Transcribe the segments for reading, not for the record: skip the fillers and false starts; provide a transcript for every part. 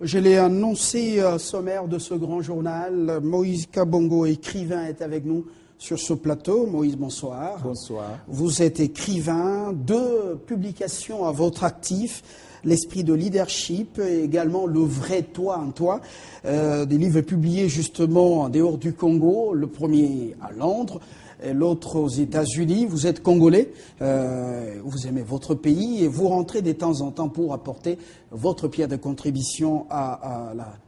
Je l'ai annoncé sommaire de ce grand journal. Moïse Kabongo, écrivain, est avec nous sur ce plateau. Moïse, bonsoir. Bonsoir. Vous êtes écrivain, 2 publications à votre actif, L'esprit de leadership et également Le vrai toi en toi, des livres publiés justement en dehors du Congo, le premier à Londres, et l'autre aux États-Unis. Vous êtes congolais, vous aimez votre pays et vous rentrez de temps en temps pour apporter votre pierre de contribution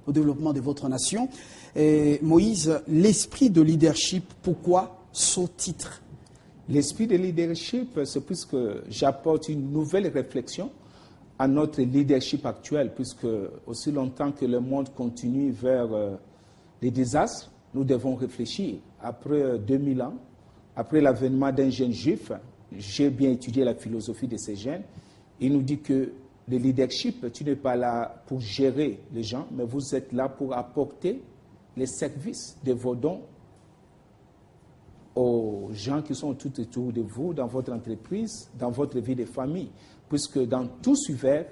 au développement de votre nation. Et Moïse, l'esprit de leadership, pourquoi ce titre? L'esprit de leadership, c'est puisque j'apporte une nouvelle réflexion à notre leadership actuel, puisque aussi longtemps que le monde continue vers les désastres, nous devons réfléchir. Après 2000 ans, après l'avènement d'un jeune juif, j'ai bien étudié la philosophie de ces jeunes. Il nous dit que le leadership, tu n'es pas là pour gérer les gens, mais vous êtes là pour apporter les services de vos dons aux gens qui sont tout autour de vous, dans votre entreprise, dans votre vie de famille. Puisque dans tout univers,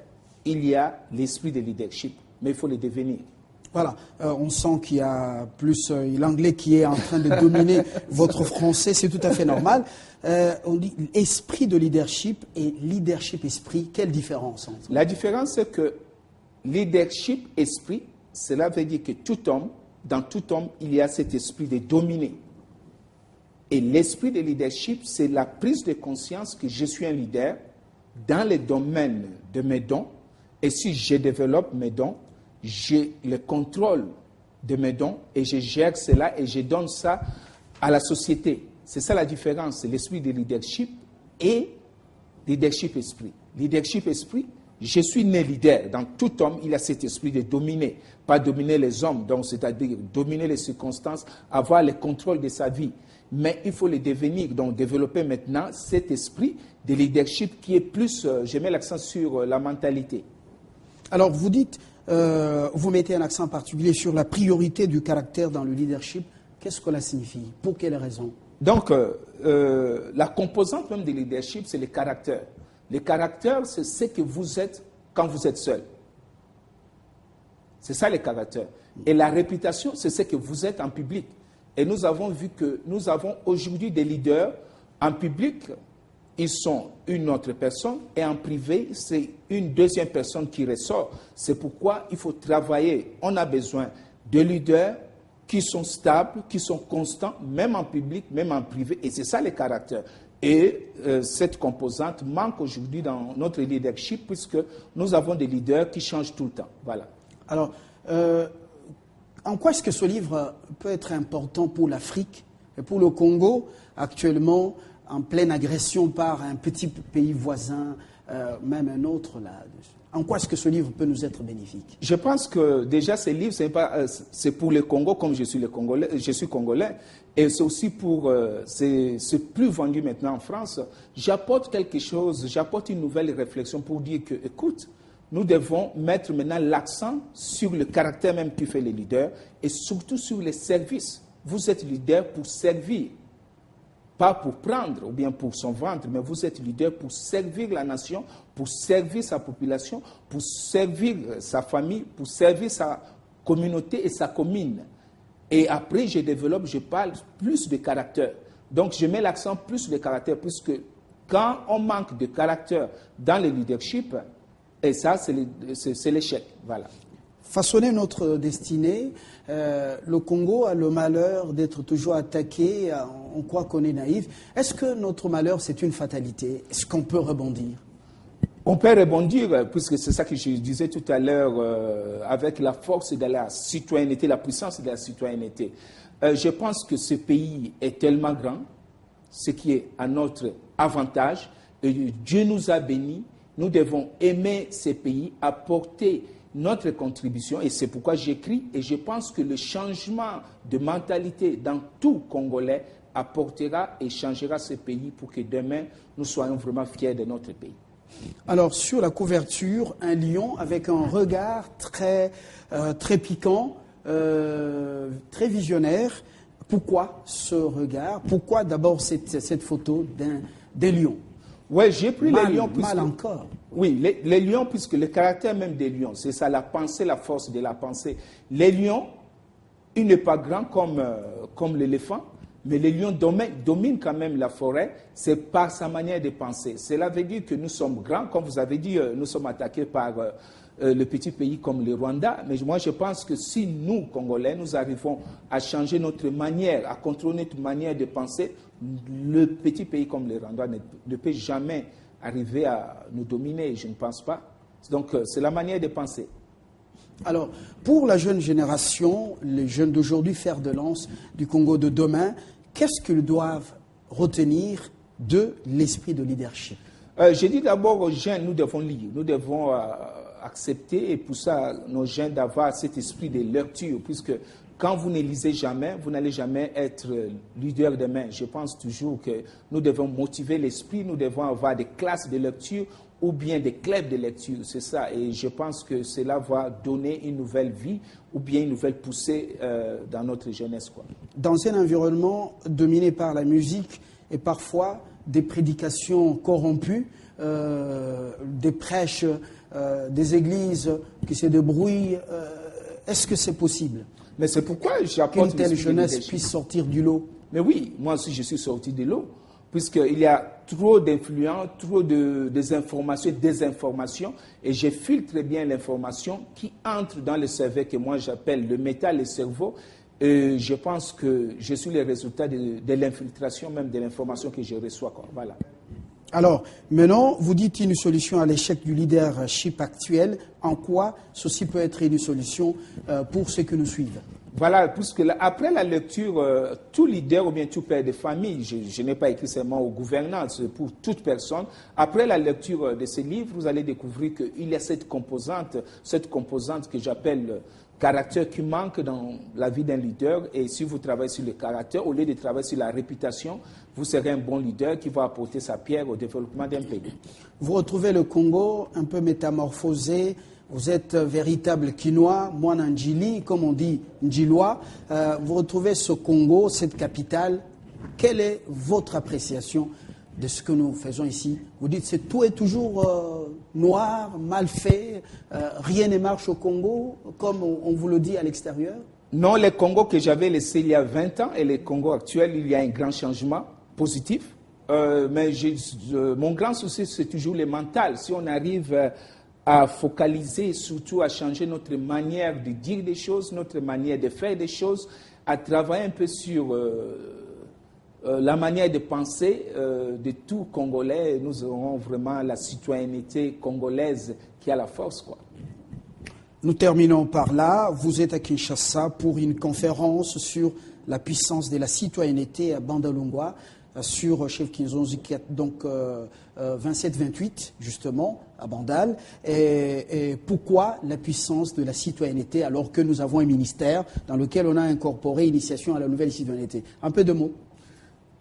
il y a l'esprit de leadership, mais il faut le devenir. Voilà, on sent qu'il y a plus l'anglais qui est en train de dominer votre français, c'est tout à fait normal. On dit esprit de leadership et leadership esprit, quelle différence entre? La différence, c'est que leadership esprit, cela veut dire que tout homme, dans tout homme, il y a cet esprit de dominer. Et l'esprit de leadership, c'est la prise de conscience que je suis un leader dans le domaine de mes dons. Et si je développe mes dons, j'ai le contrôle de mes dons et je gère cela et je donne ça à la société. C'est ça la différence, l'esprit de leadership et leadership esprit. Leadership esprit, je suis né leader. Dans tout homme, il y a cet esprit de dominer. Pas dominer les hommes, donc c'est-à-dire dominer les circonstances, avoir le contrôle de sa vie. Mais il faut le devenir, donc développer maintenant cet esprit de leadership qui est plus, je mets l'accent sur la mentalité. Alors vous dites, vous mettez un accent particulier sur la priorité du caractère dans le leadership. Qu'est-ce que cela signifie? Pour quelles raisons? Donc, la composante même du leadership, c'est le caractère. Le caractère, c'est ce que vous êtes quand vous êtes seul. C'est ça le caractère. Et la réputation, c'est ce que vous êtes en public. Et nous avons vu que nous avons aujourd'hui des leaders en public, ils sont une autre personne, et en privé, c'est une deuxième personne qui ressort. C'est pourquoi il faut travailler. On a besoin de leaders qui sont stables, qui sont constants, même en public, même en privé. Et c'est ça le caractère. Et cette composante manque aujourd'hui dans notre leadership, puisque nous avons des leaders qui changent tout le temps. Voilà. Alors, en quoi est-ce que ce livre peut être important pour l'Afrique et pour le Congo, actuellement en pleine agression par un petit pays voisin, même un autre là? En quoi est-ce que ce livre peut nous être bénéfique? Je pense que déjà ce livre, c'est pour le Congo, comme je suis congolais, et c'est aussi pour, c'est plus vendu maintenant en France. J'apporte quelque chose, j'apporte une nouvelle réflexion pour dire que, écoute, nous devons mettre maintenant l'accent sur le caractère même qui fait les leaders et surtout sur les services. Vous êtes leader pour servir, pas pour prendre ou bien pour son ventre, mais vous êtes leader pour servir la nation, pour servir sa population, pour servir sa famille, pour servir sa communauté et sa commune. Et après, je parle plus de caractère. Donc, je mets l'accent plus de caractère, puisque quand on manque de caractère dans le leadership, et ça, c'est l'échec. Voilà. Façonner notre destinée, le Congo a le malheur d'être toujours attaqué, on croit qu'on est naïf. Est-ce que notre malheur, c'est une fatalité? Est-ce qu'on peut rebondir? On peut rebondir, puisque c'est ça que je disais tout à l'heure, avec la force de la citoyenneté, la puissance de la citoyenneté. Je pense que ce pays est tellement grand, ce qui est à notre avantage, et Dieu nous a bénis. Nous devons aimer ces pays, apporter notre contribution, et c'est pourquoi j'écris, et je pense que le changement de mentalité dans tout Congolais apportera et changera ce pays pour que demain, nous soyons vraiment fiers de notre pays. Alors, sur la couverture, un lion avec un regard très piquant, très visionnaire. Pourquoi ce regard? Pourquoi d'abord cette photo d'un lion? Oui, j'ai pris les lions. Mal encore. Oui, les lions, puisque le caractère même des lions, c'est ça, la pensée, la force de la pensée. Les lions, il n'est pas grand comme l'éléphant, mais les lions dominent quand même la forêt, c'est par sa manière de penser. Cela veut dire que nous sommes grands, comme vous avez dit, nous sommes attaqués par le petit pays comme le Rwanda, mais moi je pense que si nous, Congolais, nous arrivons à changer notre manière, à contrôler notre manière de penser, le petit pays comme le Rwanda ne peut jamais arriver à nous dominer, je ne pense pas. Donc c'est la manière de penser. Alors, pour la jeune génération, les jeunes d'aujourd'hui, fer de lance du Congo de demain, qu'est-ce qu'ils doivent retenir de l'esprit de leadership? Je dis d'abord aux jeunes, nous devons lire, nous devons accepter et pousser nos jeunes d'avoir cet esprit de lecture, puisque quand vous ne lisez jamais, vous n'allez jamais être leader demain. Je pense toujours que nous devons motiver l'esprit, nous devons avoir des classes de lecture ou bien des clubs de lecture, c'est ça. Et je pense que cela va donner une nouvelle vie ou bien une nouvelle poussée dans notre jeunesse, quoi. Dans un environnement dominé par la musique et parfois des prédications corrompues, des prêches, des églises qui se débrouillent, est-ce que c'est possible? Mais c'est pourquoi j'apporte qu'une telle jeunesse puisse sortir du lot? Mais oui, moi aussi je suis sorti de l'eau, puisqu'il y a trop d'influence, trop de désinformation, désinformation, et je filtre bien l'information qui entre dans le cerveau que moi j'appelle le métal, le cerveau. Et je pense que je suis le résultat de l'infiltration même de l'information que je reçois, quoi. Voilà. Alors, maintenant, vous dites une solution à l'échec du leadership actuel. En quoi ceci peut être une solution pour ceux qui nous suivent? Voilà, puisque après la lecture, tout leader ou bien tout père de famille, je n'ai pas écrit seulement aux gouvernants, c'est pour toute personne. Après la lecture de ces livres, vous allez découvrir qu'il y a cette composante que j'appelle caractère qui manque dans la vie d'un leader. Et si vous travaillez sur le caractère, au lieu de travailler sur la réputation, vous serez un bon leader qui va apporter sa pierre au développement d'un pays. Vous retrouvez le Congo un peu métamorphosé. Vous êtes véritable Quinois, moi Ndjili, comme on dit Ndjilois. Vous retrouvez ce Congo, cette capitale. Quelle est votre appréciation de ce que nous faisons ici? Vous dites que tout est toujours noir, mal fait, rien ne marche au Congo, comme on vous le dit à l'extérieur? Non, le Congo que j'avais laissé il y a 20 ans et le Congo actuel, il y a un grand changement positif. Mais mon grand souci, c'est toujours le mental. Si on arrive à focaliser, surtout à changer notre manière de dire des choses, notre manière de faire des choses, à travailler un peu sur la manière de penser de tout Congolais, nous aurons vraiment la citoyenneté congolaise qui a la force, quoi. Nous terminons par là. Vous êtes à Kinshasa pour une conférence sur la puissance de la citoyenneté à Bandalungwa, sur Chef Kinzonzi, donc 27-28, justement, à Bandal. Et pourquoi la puissance de la citoyenneté alors que nous avons un ministère dans lequel on a incorporé initiation à la nouvelle citoyenneté? Un peu de mots.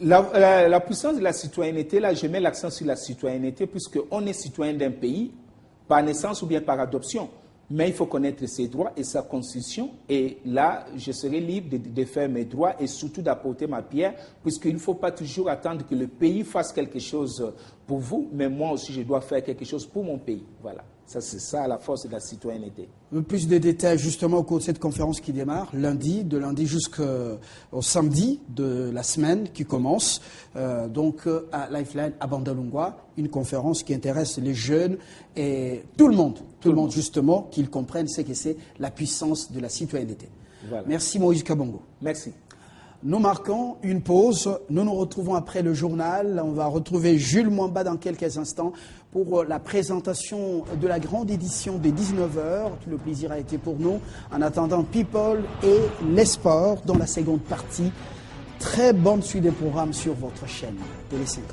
La puissance de la citoyenneté, là, je mets l'accent sur la citoyenneté puisqu'on est citoyen d'un pays par naissance ou bien par adoption. Mais il faut connaître ses droits et sa constitution. Et là, je serai libre de faire mes droits et surtout d'apporter ma pierre, puisqu'il ne faut pas toujours attendre que le pays fasse quelque chose pour vous, mais moi aussi, je dois faire quelque chose pour mon pays. Voilà. Ça, c'est ça la force de la citoyenneté. Plus de détails justement au cours de cette conférence qui démarre lundi, de lundi jusqu'au samedi de la semaine qui commence, donc à Lifeline à Bandalungwa, une conférence qui intéresse les jeunes et tout le monde justement, qu'ils comprennent ce que c'est la puissance de la citoyenneté. Voilà. Merci Moïse Kabongo. Merci. Nous marquons une pause. Nous nous retrouvons après le journal. On va retrouver Jules Mwamba dans quelques instants pour la présentation de la grande édition des 19h. Tout le plaisir a été pour nous. En attendant, People et les sports dans la seconde partie. Très bonne suite des programmes sur votre chaîne Télé 50.